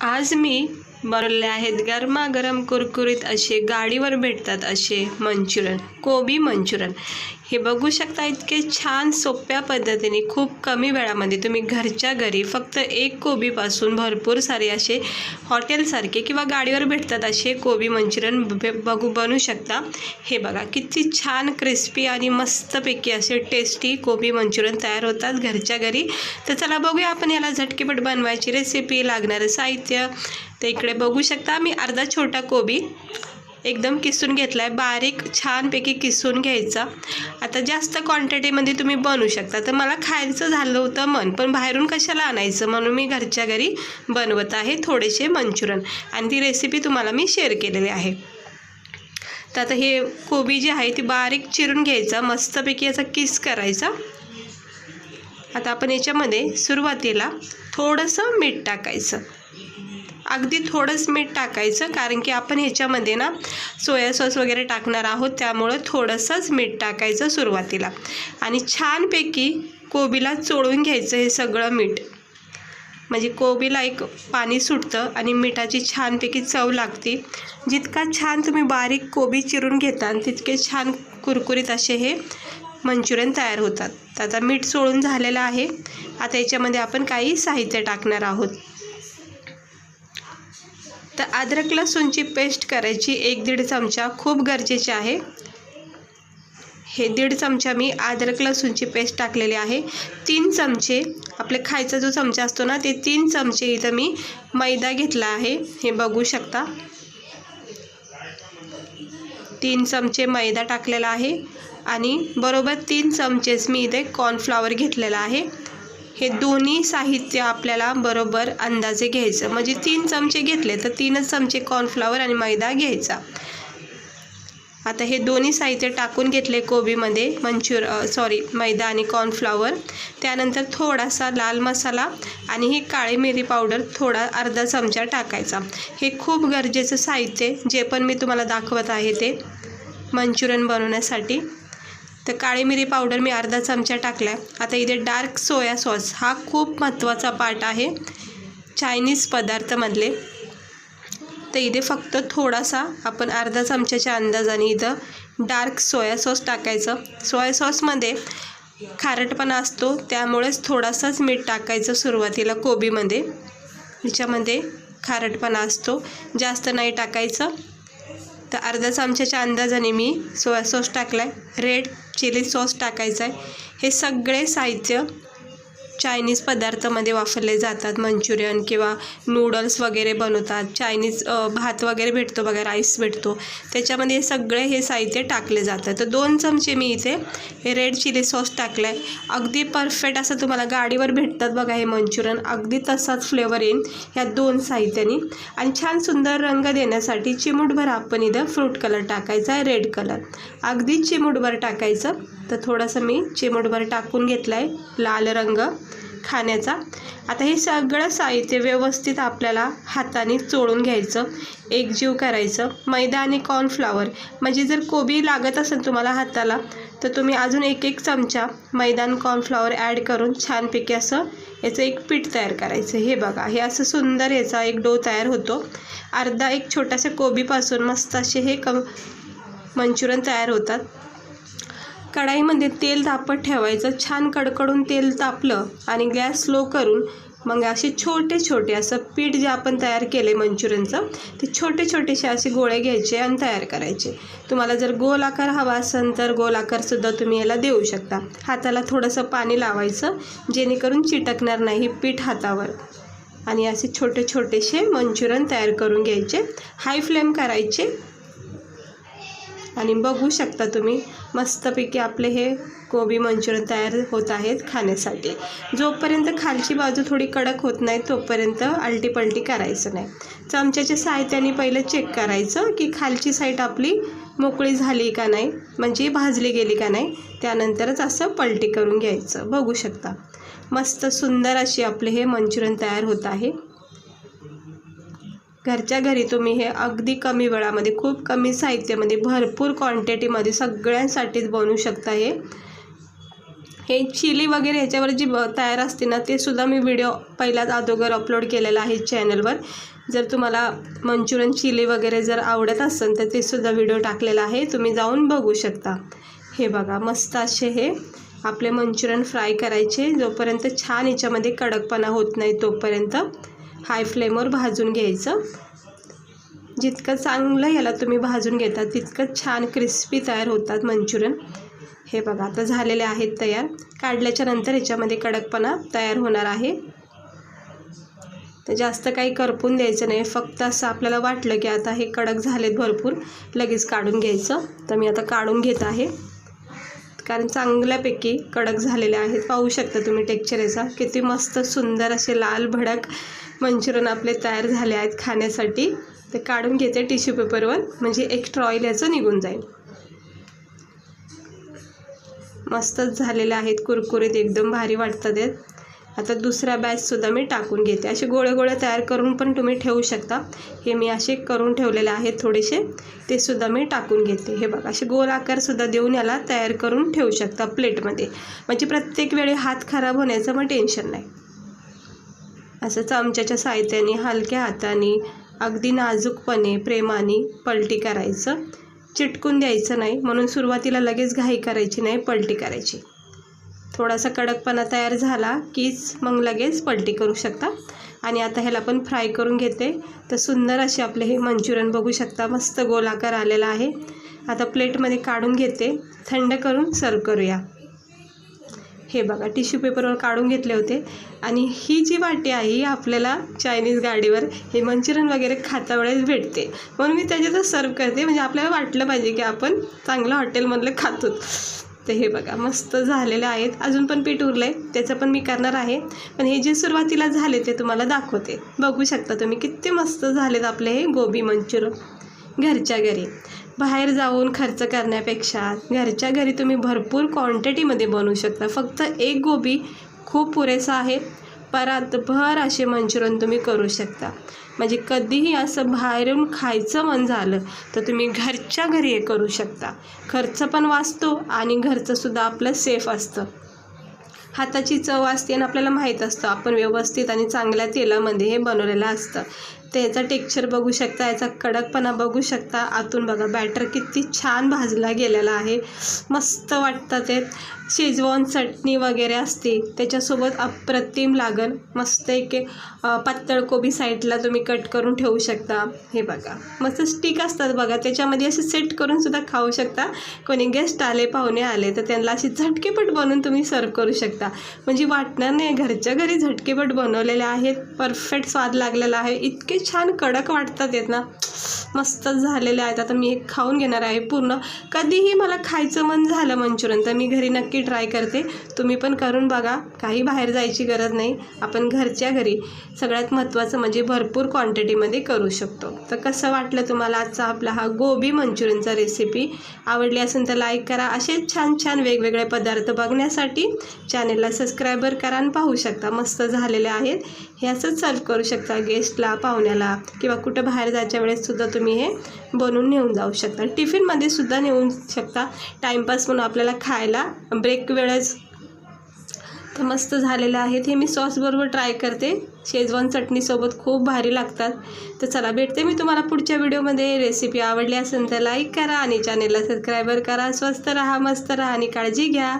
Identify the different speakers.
Speaker 1: आज मी बनवले आहेत गरमागरम कुरकुरीत असे गाडीवर भेटतात असे मंचुरियन, कोबी मंचुरियन। हे बघू शकता, इतके छान सोप्या पद्धतीने खूप कमी वेळामध्ये तुम्ही घरच्या घरी फक्त एक कोबीपासून भरपूर सारे असे हॉटेलसारखे किंवा गाडीवर भेटतात असे कोबी मंचुरियन बनवू शकता। हे बघा किती छान क्रिस्पी आणि मस्तपैकी असे टेस्टी कोबी मंचुरियन तयार होतात घरच्या घरी। तर चला बघूया आपण याला झटकीपट बनवायची रेसिपी, लागणारे साहित्य। तर इकडे बघू शकता मी अर्धा छोटा कोबी एकदम किसून घेतलाय, बारीक छानपैकी किसून घ्यायचा। आता जास्त क्वांटिटीमध्ये तुम्ही बनवू शकता। तर मला खायचं झालं होतं मन, पण बाहेरून कशाला आणायचं, म्हणून मी घरच्या घरी बनवत आहे थोडेसे मंचुरियन, आणि ती रेसिपी तुम्हाला मी शेअर केलेली आहे। तर आता हे कोबी जे आहे ती बारीक चिरून घ्यायचा, मस्तपैकी याचा किस करायचा। आता आपण याच्यामध्ये सुरुवातीला थोडंसं मीठ टाकायचं, अगदी थोडंच मीठ टाकायचं, कारण की आपण ह्याच्यामध्ये ना सोया सॉस वगैरे टाकणार आहोत, त्यामुळे थोडंसंच मीठ टाकायचं सुरुवातीला। आणि छानपैकी कोबीला चोळून घ्यायचं हे सगळं मीठ, म्हणजे कोबीला एक पाणी सुटतं आणि मिठाची छानपैकी चव लागते। जितका छान तुम्ही बारीक कोबी चिरून घेता तितके छान कुरकुरीत असे हे मंचुरियन तयार होतात। तर आता मीठ चोळून झालेलं आहे। आता याच्यामध्ये आपण काही साहित्य टाकणार आहोत। तर अद्रक लसूणची पेस्ट करायची 1-1.5 चमचा खूप गरजेचे आहे। हे 1.5 चमचा मी अद्रक लसूणची पेस्ट टाकलेली आहे। 3 चमचे आपले खायचा जो चमचा असतो ना, ते 3 चमचे इथं मी मैदा घेतला आहे, हे बघू शकता। 3 चमचे मैदा टाकलेला आहे आणि बरोबर 3 चमचेच मी इथे कॉर्नफ्लॉवर घेतलेला आहे। हे दोन्ही साहित्य आपल्याला बरोबर अंदाजे घ्यायचं, म्हणजे 3 चमचे घेतले तर 3 चमचे कॉर्नफ्लॉवर आणि मैदा घ्यायचा। आता हे दोन्ही साहित्य टाकून घेतले कोबीमध्ये, मैदा आणि कॉर्नफ्लॉवर। त्यानंतर थोडासा लाल मसाला आणि ही काळी मिरी पावडर थोडा अर्धा चमचा टाकायचा। हे खूप गरजेचं साहित्य जे पण मी तुम्हाला दाखवत आहे ते मंचुरियन बनवण्यासाठी। तर काळी मिरी पावडर मी अर्धा चमचा टाकला। आता इथे डार्क सोया सॉस हा खूप महत्त्वाचा पार्ट आहे चायनीज पदार्थामधले। तर इथे फक्त थोडासा आपण अर्धा चमच्याच्या अंदाजाने इथं डार्क सोया सॉस टाकायचं। सोया सॉसमध्ये खारटपणा असतो, त्यामुळेच थोडासाच मीठ टाकायचं सुरुवातीला कोबीमध्ये, ह्याच्यामध्ये खारटपणा असतो, जास्त नाही टाकायचं। तर अर्धा चमच्याच्या अंदाजाने मी सोया सॉस टाकला आहे। रेड चिली सॉस टाकायचा आहे। हे सगळे साहित्य चायनीज पदार्थामध्ये वापरले जातात, मंचुरियन किंवा नूडल्स वगैरे बनवतात, चायनीज भात वगैरे भेटतो बघा, राईस भेटतो, त्याच्यामध्ये हे सगळे हे साहित्य टाकले जातात। तर 2 चमचे मी इथे हे रेड चिली सॉस टाकला आहे। अगदी परफेक्ट असं तुम्हाला गाडीवर भेटतात बघा हे मंचुरियन, अगदी तसाच फ्लेवर येईल ह्या 2 साहित्यांनी। आणि छान सुंदर रंग देण्यासाठी चिमूटभर आपण इथं फ्रूट कलर टाकायचा आहे, रेड कलर अगदी चिमूटभर टाकायचं। तर थोडंसं मी चिमूटभर टाकून घेतला आहे लाल रंग खाण्याचा। आता हे सगळं साहित्य व्यवस्थित आपल्याला हाताने चोळून घ्यायचं, एकजीव करायचं। मैदा आणि कॉर्नफ्लॉवर, म्हणजे जर कोबी लागत असेल तुम्हाला हाताला तर तुम्ही अजून 1-1 चमचा मैदा आणि कॉर्नफ्लॉवर ॲड करून छानपैकी असं याचं एक पीठ तयार करायचं। हे बघा, हे असं सुंदर याचा एक डो तयार होतो। अर्धा एक छोट्याशा कोबीपासून मस्त असे हे मंचुरियन तयार होतात। कढाईमध्ये तेल तापत ठेवायचं, छान कडकडून तेल तापलं आणि गॅस स्लो करून मग असे छोटे छोटे असं पीठ जे आपण तयार केले मंचुरियनचं, ते छोटे छोटेसे असे गोळे घ्यायचे आणि तयार करायचे। तुम्हाला जर गोल आकार हवा असेल तर गोल आकारसुद्धा तुम्ही याला देऊ शकता। हाताला थोडंसं पाणी लावायचं जेणेकरून चिटकणार नाही पीठ हातावर, आणि असे छोटे छोटेसे मंचुरियन तयार करून घ्यायचे। हाय फ्लेम करायचे आणि बघू शकता तुम्ही मस्तपैकी आपले हे कोबी मंचुरियन तयार होत आहेत खाण्यासाठी। जोपर्यंत खालची बाजू थोडी कडक होत नाही तोपर्यंत आलटीपलटी करायचं नाही। चमच्याच्या साहित्याने पहिलं चेक करायचं की खालची साईड आपली मोकळी झाली का नाही, म्हणजे भाजली गेली का नाही, त्यानंतरच असं पलटी करून घ्यायचं। बघू शकता मस्त सुंदर अशी आपले हे मंचुरियन तयार होत आहे। घरच्या घरी तुम्ही हे अगदी कमी वेळामध्ये खूप कमी साहित्यामध्ये भरपूर क्वांटिटीमध्ये सगळ्यांसाठीच बनवू शकता। हे चिली वगैरे ह्याच्यावर जी तयार असते ना, ते सुद्धा मी व्हिडिओ पहिल्याच अगोदर अपलोड केलेला आहे चॅनलवर. जर तुम्हाला मंचुरियन चिली वगैरे जर आवडत असेल तर ते सुद्धा व्हिडिओ टाकलेला आहे, तुम्ही जाऊन बघू शकता. हे बघा, मस्त असे हे आपले मंचुरियन फ्राय करायचे, जोपर्यंत छान याच्यामध्ये कडकपणा होत नाही तोपर्यंत हाय फ्लेमवर भाजून घ्यायचं. जितकं चांगलं याला तुम्ही भाजून घेता तितकं छान क्रिस्पी तयार होतात मंचुरियन. हे बघा, आता झालेले आहेत तयार. काढल्याच्या नंतर याच्यामध्ये कडकपणा तयार होणार आहे. तर जास्त काही करपून द्यायचं नाही, फक्त असं आपल्याला वाटलं की आता हे कडक झालेत भरपूर, लगेच काढून घ्यायचं. तर मी आता काढून घेत आहे, कारण चांगल्यापैकी कडक झालेले आहेत. पाहू शकता तुम्ही टेक्स्चर याचा, किती मस्त सुंदर असे लाल भडक मंचुरियन आपले तयार झाले आहेत खाण्यासाठी. ते काढून घेते टिश्यू पेपरवर, म्हणजे एक्स्ट्रा ऑइल याचं निघून जाईल. मस्तच झालेले आहेत, कुरकुरीत एकदम भारी वाटतात आहेत. आता दुसरा बॅचसुद्धा मी टाकून घेते. असे गोळे गोळे तयार करून पण तुम्ही ठेवू शकता. हे मी असे करून ठेवलेले आहेत थोडेसे, ते सुद्धा मी टाकून घेते. हे बघा, असे गोल आकारसुद्धा देऊन याला तयार करून ठेवू शकता प्लेटमध्ये, म्हणजे प्रत्येक वेळी हात खराब होण्याचं मग टेन्शन नाही. असं चमच्याच्या साहाय्याने हलक्या हाताने अगदी नाजूकपणे प्रेमाने पलटी करायचं, चिटकून द्यायचं नाही. म्हणून सुरुवातीला लगेच घाई करायची नाही, पलटी करायची. थोडासा कडकपणा तयार झाला कीच मग लगेच पलटी करू शकता. आणि आता ह्याला पण फ्राय करून घेते. तर सुंदर असे आपले हे मंचुरियन बघू शकता, मस्त गोलाकार आलेला आहे. आता प्लेटमध्ये काढून घेते, थंड करून सर्व करूया. हे बघा, टिश्यू पेपरवर काढून घेतले होते. आणि ही जी वाटी आहे ही आपल्याला चायनीज गाडीवर हे मंचुरियन वगैरे खाता वेळेस भेटते, म्हणून मी त्याच्यातच सर्व करते, म्हणजे आपल्याला वाटलं पाहिजे की आपण चांगलं हॉटेलमधलं खातो. तर हे बघा, मस्त झालेले आहेत. अजून पण पीठ उरलं आहे, त्याचं पण मी करणार आहे. पण हे जे सुरुवातीला झाले ते तुम्हाला दाखवते. बघू शकता तुम्ही किती मस्त झालेत आपले हे गोबी मंचुरियन. घरच्या घरी बाहेर जाऊन खर्च करण्यापेक्षा घरच्या घरी तुम्ही भरपूर क्वांटिटीमध्ये बनवू शकता. फक्त एक गोबी खूप पुरेसा आहे. परातभर असे मंचुरियन तुम्ही करू शकता. म्हणजे कधीही असं बाहेरून खायचं मन झालं तर तुम्ही घरच्या घरी हे करू शकता. खर्च पण वाचतो आणि घरचंसुद्धा आपलं सेफ असतं. हाताची चव असते आणि आपल्याला माहीत असतं आपण व्यवस्थित आणि चांगल्या तेलामध्ये हे बनवलेलं असतं. त्याचा टेक्स्चर बघू शकता, याचा कडकपणा बघू शकता. आतून बघा बॅटर किती छान भाजला गेलेला आहे, मस्त वाटतं. ते शेजवान चटणी वगैरे असते त्याच्यासोबत अप्रतिम लागल. मस्त एक पातळ कोबी साईडला तुम्ही कट करून ठेवू शकता. हे बघा, मस्त स्टिक असतात बघा, त्याच्यामध्ये असे सेट करून सुद्धा खाऊ शकता. कोणी गेस्ट आले, पाहुणे आले तर त्यांना अशी झटकेपट बनवून तुम्ही सर्व करू शकता. म्हणजे वाटणार नाही, घरच्या घरी झटकेपट बनवलेले आहेत, परफेक्ट स्वाद लागलेला आहे. इतके छान कडक वाटतात आहेत ना, मस्तच झालेले आहेत. आता मी एक खाऊन घेणार आहे पूर्ण. कधीही मला खायचं मन झालं मंचुरियन तर मी घरी नक्की ट्राय करते. तुम्ही पण करून बघा, काही बाहेर जायची गरज नाही. आपण घरच्या घरी सगळ्यात महत्त्वाचं म्हणजे भरपूर क्वांटिटीमध्ये करू शकतो. तर कसं वाटलं तुम्हाला आजचा आपला हा गोबी मंचुरियनचा रेसिपी? आवडली असेल तर लाईक करा. असेच छान छान वेगवेगळे पदार्थ बघण्यासाठी चॅनेलला सबस्क्राईबर करा. आणि पाहू शकता मस्त झालेले आहेत. हे असंच सर्व करू शकता गेस्टला, पाहुण्याला, किंवा कुठं बाहेर जायच्या वेळेससुद्धा तुम्ही हे बनवून नेऊन जाऊ शकता. टिफिनमध्ये सुद्धा नेऊन शकता, टाईमपास म्हणून आपल्याला खायला ब्रेक वेळेस. तर मस्त झालेलं आहेत. हे मी सॉसबरोबर ट्राय करते, शेजवान चटणीसोबत खूप भारी लागतात. तर चला, भेटते मी तुम्हाला पुढच्या व्हिडिओमध्ये. रेसिपी आवडली असेल तर लाईक करा आणि चॅनेलला सबस्क्राईबर करा. स्वस्त राहा, मस्त राहा आणि काळजी घ्या.